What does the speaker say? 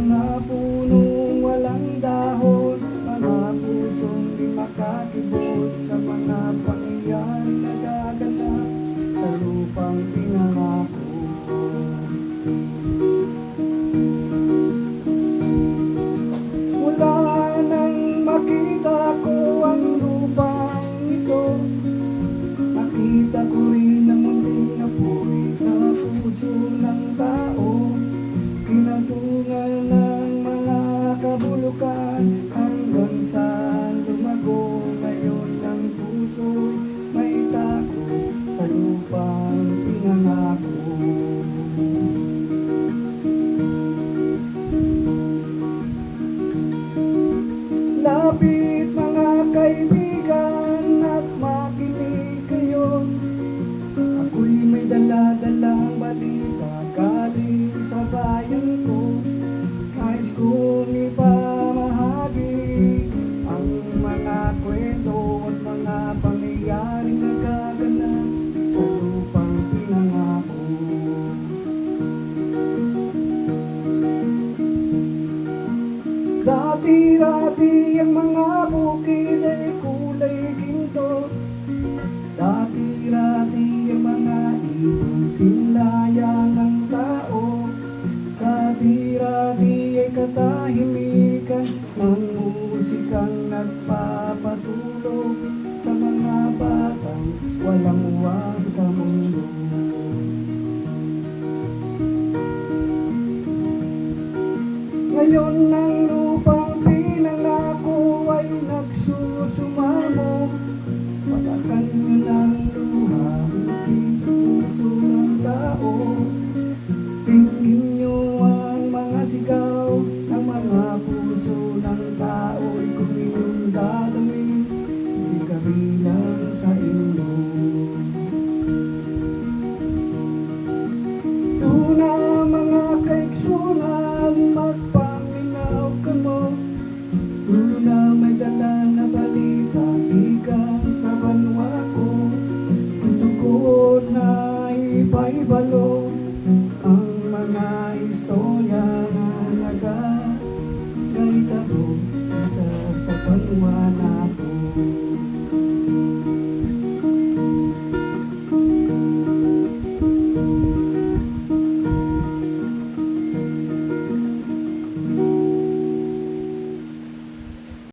mga punong walang dahon, mga pusong di makakibot sa mga pangyayaring nagaganap sa lupang pinangako. Mula nang makita ko ang lupang ito, nakita ko rin ang munting apoy sa puso ng tao. Pinantungal ng mga kabulukan hanggang sa lumago. Ngayon ang puso'y may takot sa lupang pinangako. Lapit mga kaibigan at makinig kayo. Ako'y may dala-dalang balita galing sa bayan ko. Nais kong ipamahagi ang mga kwento at mga pangyayaring nagaganap sa lupang pinangako. Dati-dati ang mga bukid ay kulay ginto. Dati-dati ang mga ibon sinlayan ng tao. Dati-dati ay katahimikan ng musikang nagpapatulog sa mga batang walang uwang sa mundo. Ngayon ang lupang pinangako ay nagsusumamo. Patakan nyo ng luha sa puso ng tao. Tingin nyo ang mga sigaw ng mga puso ng tao'y kung inyong dadamin, di kabilang sa inyo. Doon na mga kaiksunan, magpaminaw ka mo. Doon na may dala na balita ikan sa banwa ko. Gusto ko na ipaibalo ang mga istorya na nagagaita ko sa banwa